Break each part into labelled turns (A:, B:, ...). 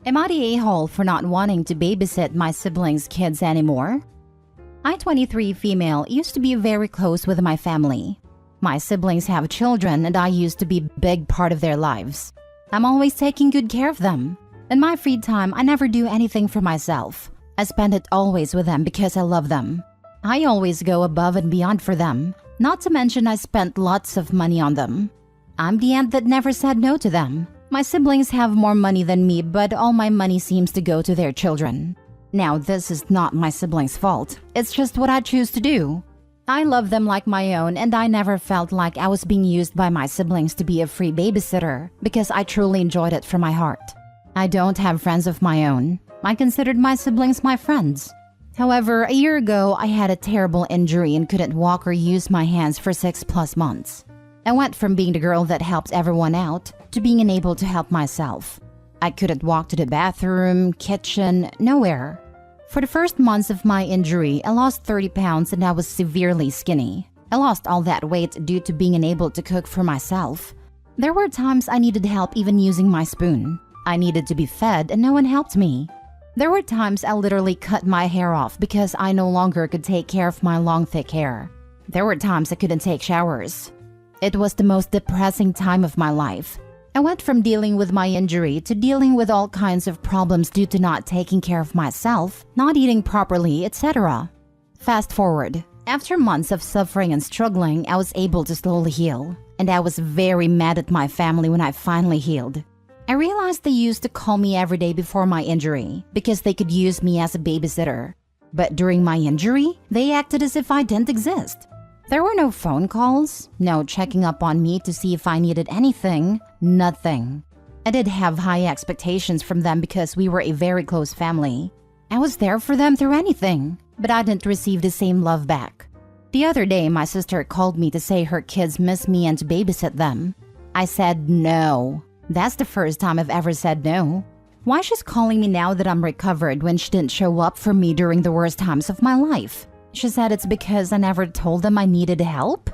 A: Am I the a-hole for not wanting to babysit my siblings' kids anymore? I, 23 female, used to be very close with my family. My siblings have children and I used to be a big part of their lives. I'm always taking good care of them. In my free time, I never do anything for myself. I spend it always with them because I love them. I always go above and beyond for them. Not to mention I spent lots of money on them. I'm the aunt that never said no to them. My siblings have more money than me, but all my money seems to go to their children. Now, this is not my siblings' fault. It's just what I choose to do. I love them like my own, and I never felt like I was being used by my siblings to be a free babysitter because I truly enjoyed it from my heart. I don't have friends of my own. I considered my siblings my friends. However, a year ago, I had a terrible injury and couldn't walk or use my hands for 6+ months. I went from being the girl that helped everyone out to being unable to help myself. I couldn't walk to the bathroom, kitchen, nowhere. For the first months of my injury, I lost 30 pounds and I was severely skinny. I lost all that weight due to being unable to cook for myself. There were times I needed help even using my spoon. I needed to be fed and no one helped me. There were times I literally cut my hair off because I no longer could take care of my long thick hair. There were times I couldn't take showers. It was the most depressing time of my life. I went from dealing with my injury to dealing with all kinds of problems due to not taking care of myself, not eating properly, etc. Fast forward, after months of suffering and struggling, I was able to slowly heal. And I was very mad at my family when I finally healed. I realized they used to call me every day before my injury because they could use me as a babysitter. But during my injury, they acted as if I didn't exist. There were no phone calls, no checking up on me to see if I needed anything, nothing. I did have high expectations from them because we were a very close family. I was there for them through anything, but I didn't receive the same love back. The other day, my sister called me to say her kids miss me and to babysit them. I said no. That's the first time I've ever said no. Why she's calling me now that I'm recovered when she didn't show up for me during the worst times of my life? She said it's because I never told them I needed help?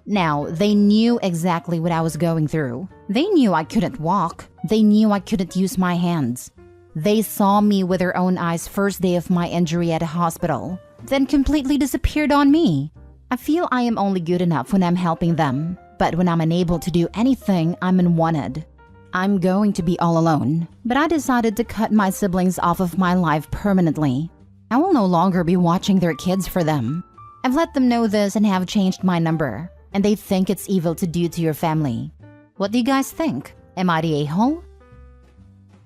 A: Now, they knew exactly what I was going through. They knew I couldn't walk. They knew I couldn't use my hands. They saw me with their own eyes first day of my injury at a hospital, then completely disappeared on me. I feel I am only good enough when I'm helping them, but when I'm unable to do anything, I'm unwanted. I'm going to be all alone, but I decided to cut my siblings off of my life permanently. I will no longer be watching their kids for them. I've let them know this and have changed my number, and they think it's evil to do to your family. What do you guys think? Am I the a-hole?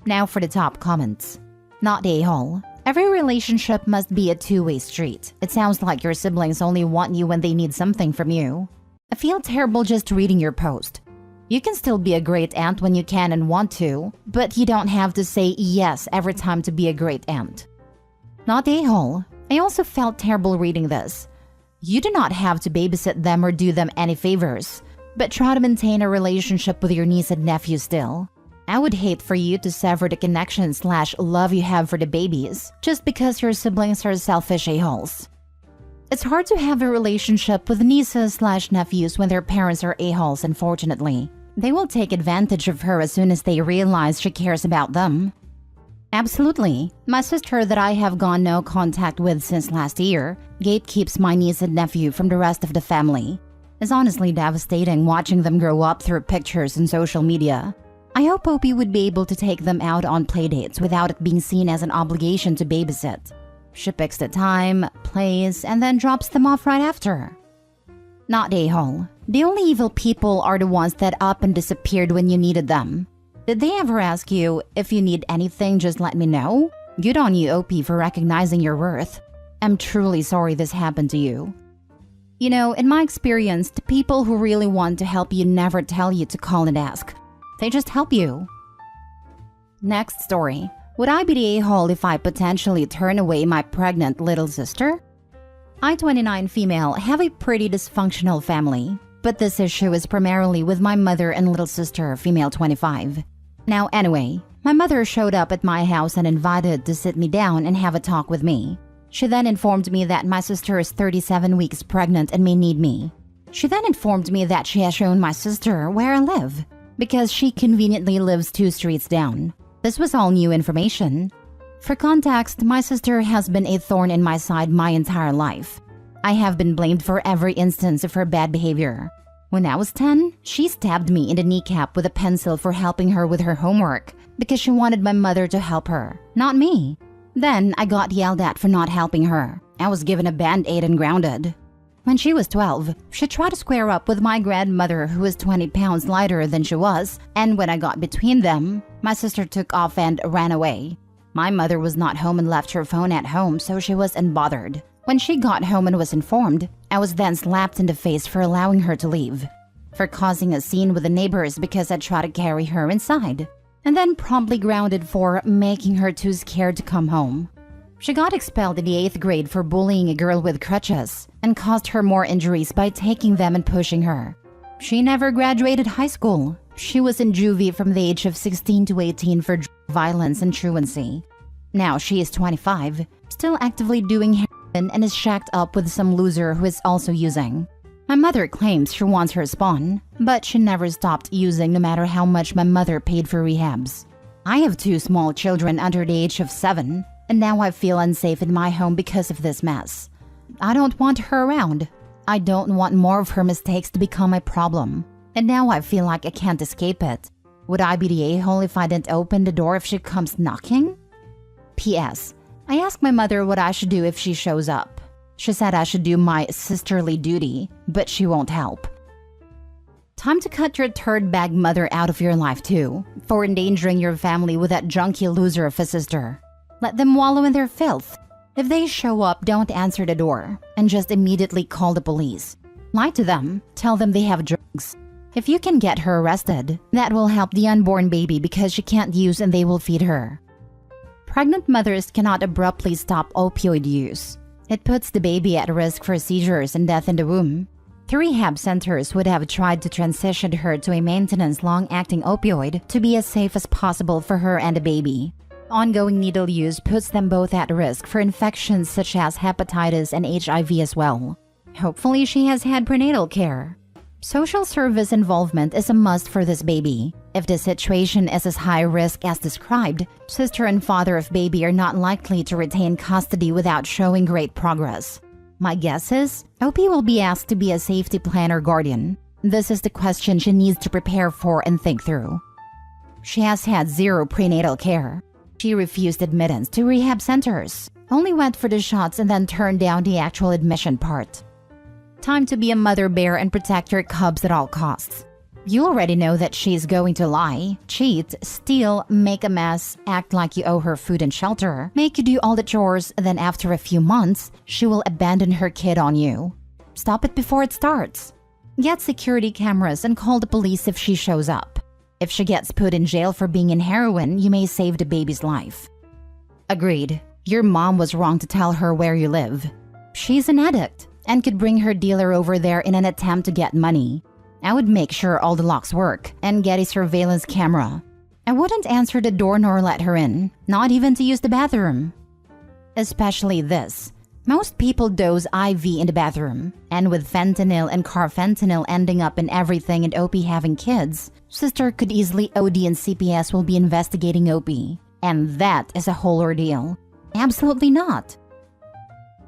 A: Now for the top comments. Not the a-hole. Every relationship must be a two-way street. It sounds like your siblings only want you when they need something from you. I feel terrible just reading your post. You can still be a great aunt when you can and want to, but you don't have to say yes every time to be a great aunt. Not a-hole. I also felt terrible reading this. You do not have to babysit them or do them any favors, but try to maintain a relationship with your niece and nephew still. I would hate for you to sever the connection/love you have for the babies just because your siblings are selfish a-holes. It's hard to have a relationship with nieces/nephews when their parents are a-holes, unfortunately. They will take advantage of her as soon as they realize she cares about them. Absolutely. My sister that I have gone no contact with since last year gatekeeps my niece and nephew from the rest of the family. It's honestly devastating watching them grow up through pictures and social media. I hope Opie would be able to take them out on playdates without it being seen as an obligation to babysit. She picks the time, plays, and then drops them off right after. Not a-hole. The only evil people are the ones that up and disappeared when you needed them. Did they ever ask you, if you need anything, just let me know? Good on you, OP, for recognizing your worth. I'm truly sorry this happened to you. You know, in my experience, the people who really want to help you never tell you to call and ask. They just help you. Next story. Would I be the a-hole if I potentially turn away my pregnant little sister? I, 29 female, have a pretty dysfunctional family, but this issue is primarily with my mother and little sister, female 25. Now anyway, my mother showed up at my house and invited to sit me down and have a talk with me. She then informed me that my sister is 37 weeks pregnant and may need me. She then informed me that she has shown my sister where I live, because she conveniently lives 2 streets down. This was all new information. For context, my sister has been a thorn in my side my entire life. I have been blamed for every instance of her bad behavior. When I was 10, she stabbed me in the kneecap with a pencil for helping her with her homework because she wanted my mother to help her, not me. Then I got yelled at for not helping her. I was given a band-aid and grounded. When she was 12, she tried to square up with my grandmother who was 20 pounds lighter than she was, and when I got between them, my sister took off and ran away. My mother was not home and left her phone at home, so she was unbothered. When she got home and was informed, I was then slapped in the face for allowing her to leave, for causing a scene with the neighbors because I tried to carry her inside, and then promptly grounded for making her too scared to come home. She got expelled in the 8th grade for bullying a girl with crutches and caused her more injuries by taking them and pushing her. She never graduated high school. She was in juvie from the age of 16 to 18 for violence and truancy. Now she is 25, still actively doing heroin and is shacked up with some loser who is also using. My mother claims she wants her spawn, but she never stopped using no matter how much my mother paid for rehabs. I have 2 small children under the age of 7, and now I feel unsafe in my home because of this mess. I don't want her around. I don't want more of her mistakes to become a problem. And now I feel like I can't escape it. Would I be the a-hole if I didn't open the door if she comes knocking? P.S. I asked my mother what I should do if she shows up. She said I should do my sisterly duty, but she won't help. Time to cut your turd bag mother out of your life too, for endangering your family with that junky loser of a sister. Let them wallow in their filth. If they show up, don't answer the door, and just immediately call the police. Lie to them, tell them they have drugs. If you can get her arrested, that will help the unborn baby because she can't use and they will feed her. Pregnant mothers cannot abruptly stop opioid use. It puts the baby at risk for seizures and death in the womb. 3 rehab centers would have tried to transition her to a maintenance long-acting opioid to be as safe as possible for her and the baby. Ongoing needle use puts them both at risk for infections such as hepatitis and HIV as well. Hopefully she has had prenatal care. Social service involvement is a must for this baby. If the situation is as high risk as described, sister and father of baby are not likely to retain custody without showing great progress. My guess is, OP will be asked to be a safety plan or guardian. This is the question she needs to prepare for and think through. She has had 0 prenatal care. She refused admittance to rehab centers, only went for the shots and then turned down the actual admission part. Time to be a mother bear and protect your cubs at all costs. You already know that she's going to lie, cheat, steal, make a mess, act like you owe her food and shelter, make you do all the chores, then after a few months, she will abandon her kid on you. Stop it before it starts. Get security cameras and call the police if she shows up. If she gets put in jail for being in heroin, you may save the baby's life. Agreed. Your mom was wrong to tell her where you live. She's an addict and could bring her dealer over there in an attempt to get money. I would make sure all the locks work and get a surveillance camera. I wouldn't answer the door nor let her in, not even to use the bathroom. Especially this. Most people dose IV in the bathroom, and with fentanyl and carfentanil ending up in everything and OP having kids, sister could easily OD and CPS will be investigating OP. And that is a whole ordeal. Absolutely not.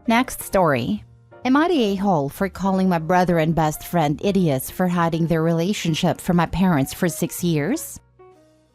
A: Next story. Am I the a-hole for calling my brother and best friend idiots for hiding their relationship from my parents for 6 years?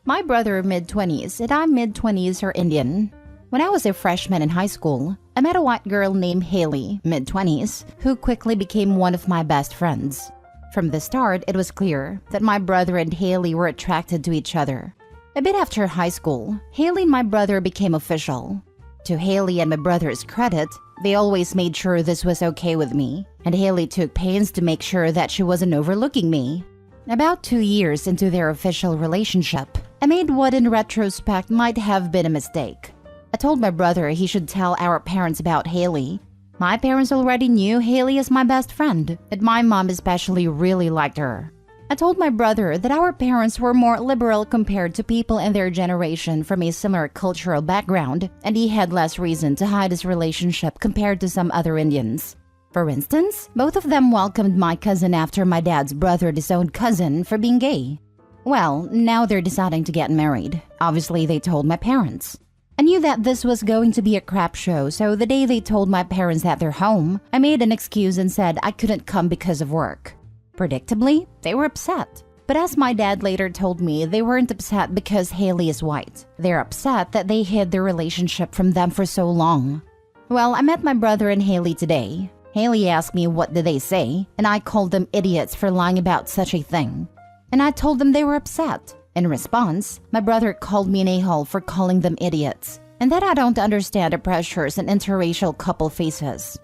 A: My brother mid-20s and I'm mid-20s are Indian. When I was a freshman in high school, I met a white girl named Haley, mid-20s, who quickly became one of my best friends. From the start, it was clear that my brother and Haley were attracted to each other. A bit after high school, Haley and my brother became official. To Haley and my brother's credit, they always made sure this was okay with me, and Haley took pains to make sure that she wasn't overlooking me. About 2 years into their official relationship, I made what in retrospect might have been a mistake. I told my brother he should tell our parents about Haley. My parents already knew Haley as my best friend, and my mom especially really liked her. I told my brother that our parents were more liberal compared to people in their generation from a similar cultural background, and he had less reason to hide his relationship compared to some other Indians. For instance, both of them welcomed my cousin after my dad's brother disowned cousin for being gay. Well, now they're deciding to get married. Obviously, they told my parents. I knew that this was going to be a crap show, so the day they told my parents that they're home, I made an excuse and said I couldn't come because of work. Predictably, they were upset. But as my dad later told me, they weren't upset because Haley is white. They're upset that they hid their relationship from them for so long. Well, I met my brother and Haley today. Haley asked me what did they say, and I called them idiots for lying about such a thing. And I told them they were upset. In response, my brother called me an a-hole for calling them idiots, and that I don't understand the pressures an interracial couple faces.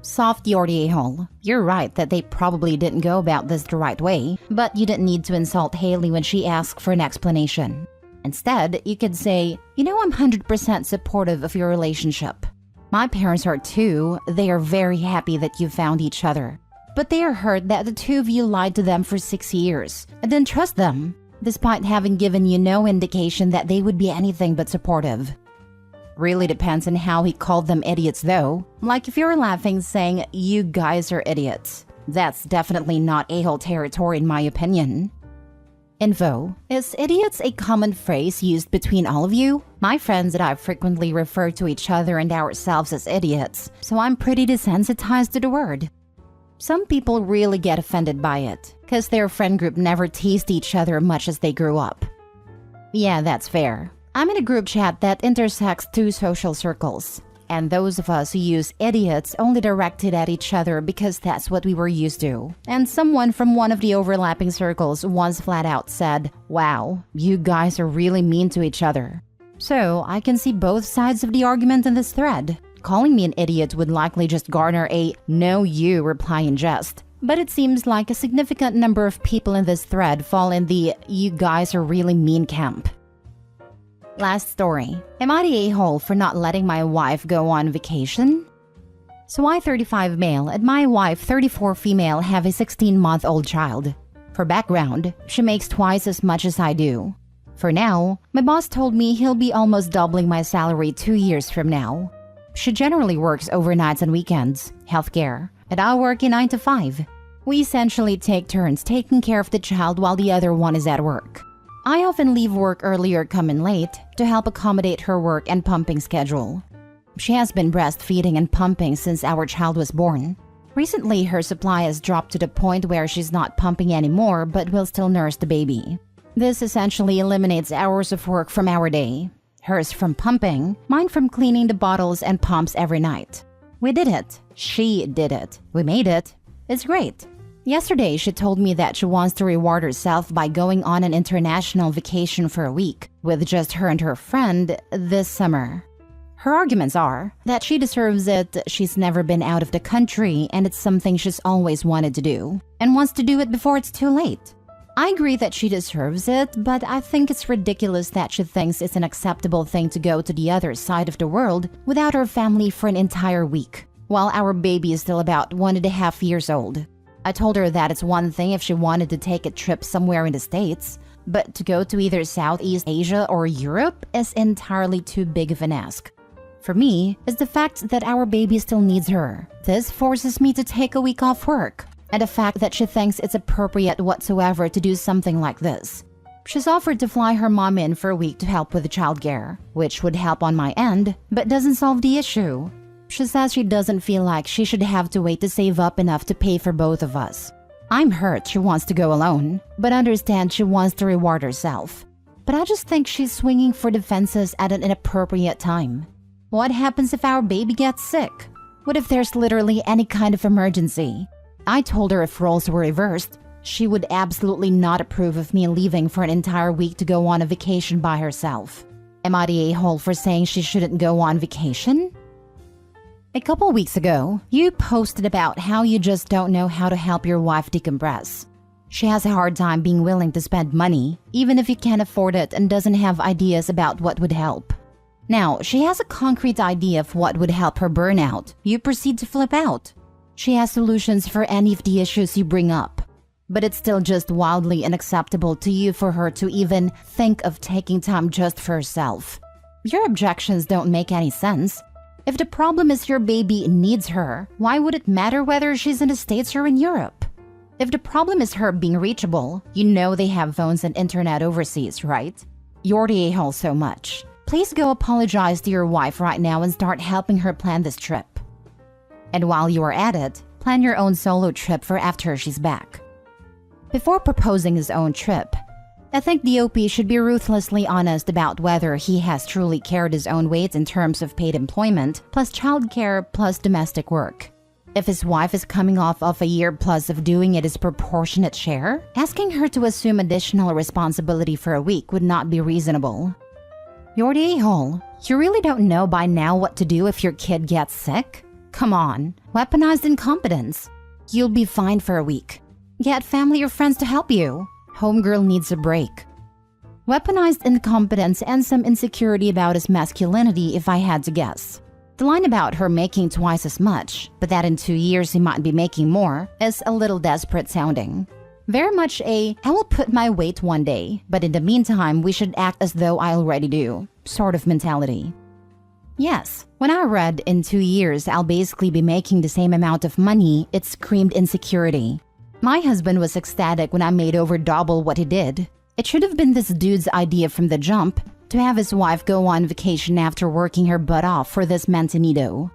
A: Soft Yorty a-hole. You're right that they probably didn't go about this the right way, but you didn't need to insult Haley when she asked for an explanation. Instead, you could say, you know, I'm 100% supportive of your relationship. My parents are too. They are very happy that you found each other. But they are hurt that the two of you lied to them for 6 years and didn't trust them, despite having given you no indication that they would be anything but supportive. Really depends on how he called them idiots though. Like if you're laughing saying, you guys are idiots. That's definitely not a-hole territory in my opinion. Info. Is idiots a common phrase used between all of you? My friends and I frequently refer to each other and ourselves as idiots, so I'm pretty desensitized to the word. Some people really get offended by it, because their friend group never teased each other much as they grew up. Yeah, that's fair. I'm in a group chat that intersects two social circles, and those of us who use idiots only direct it at each other because that's what we were used to. And someone from one of the overlapping circles once flat out said, wow, you guys are really mean to each other. So I can see both sides of the argument in this thread. Calling me an idiot would likely just garner a "no you" reply in jest. But it seems like a significant number of people in this thread fall in the "you guys are really mean" camp. Last story. Am I the a-hole for not letting my wife go on vacation? So I, 35 male, and my wife, 34 female, have a 16-month-old child. For background, she makes twice as much as I do. For now, my boss told me he'll be almost doubling my salary 2 years from now. She generally works overnights and weekends, healthcare, and I work a 9 to 5. We essentially take turns taking care of the child while the other one is at work. I often leave work early or come in late to help accommodate her work and pumping schedule. She has been breastfeeding and pumping since our child was born. Recently, her supply has dropped to the point where she's not pumping anymore but will still nurse the baby. This essentially eliminates hours of work from our day. Hers from pumping, mine from cleaning the bottles and pumps every night. We did it. She did it. We made it. It's great. Yesterday, she told me that she wants to reward herself by going on an international vacation for a week with just her and her friend this summer. Her arguments are that she deserves it, she's never been out of the country, and it's something she's always wanted to do, and wants to do it before it's too late. I agree that she deserves it, but I think it's ridiculous that she thinks it's an acceptable thing to go to the other side of the world without her family for an entire week, while our baby is still about 1.5 years old. I told her that it's one thing if she wanted to take a trip somewhere in the States, but to go to either Southeast Asia or Europe is entirely too big of an ask. For me, it's the fact that our baby still needs her. This forces me to take a week off work, and the fact that she thinks it's appropriate whatsoever to do something like this. She's offered to fly her mom in for a week to help with the childcare, which would help on my end, but doesn't solve the issue. She says she doesn't feel like she should have to wait to save up enough to pay for both of us. I'm hurt she wants to go alone, but understand she wants to reward herself. But I just think she's swinging for the fences at an inappropriate time. What happens if our baby gets sick? What if there's literally any kind of emergency? I told her if roles were reversed, she would absolutely not approve of me leaving for an entire week to go on a vacation by herself. Am I the a-hole for saying she shouldn't go on vacation? A couple weeks ago, you posted about how you just don't know how to help your wife decompress. She has a hard time being willing to spend money, even if you can't afford it and doesn't have ideas about what would help. Now, she has a concrete idea of what would help her burnout. You proceed to flip out. She has solutions for any of the issues you bring up. But it's still just wildly unacceptable to you for her to even think of taking time just for herself. Your objections don't make any sense. If the problem is your baby needs her, why would it matter whether she's in the States or in Europe? If the problem is her being reachable, you know they have phones and internet overseas, right? You're the a-hole so much. Please go apologize to your wife right now and start helping her plan this trip. And while you are at it, plan your own solo trip for after she's back. Before proposing his own trip, I think the OP should be ruthlessly honest about whether he has truly carried his own weight in terms of paid employment, plus childcare, plus domestic work. If his wife is coming off of a year plus of doing it his proportionate share, asking her to assume additional responsibility for a week would not be reasonable. You're the a-hole. You really don't know by now what to do if your kid gets sick? Come on, weaponized incompetence. You'll be fine for a week. Get family or friends to help you. Homegirl needs a break. Weaponized incompetence and some insecurity about his masculinity if I had to guess. The line about her making twice as much, but that in 2 years he might be making more, is a little desperate sounding. Very much I will put my weight one day, but in the meantime we should act as though I already do, sort of mentality. Yes, when I read in 2 years I'll basically be making the same amount of money, it screamed insecurity. My husband was ecstatic when I made over double what he did. It should have been this dude's idea from the jump to have his wife go on vacation after working her butt off for this mantenito.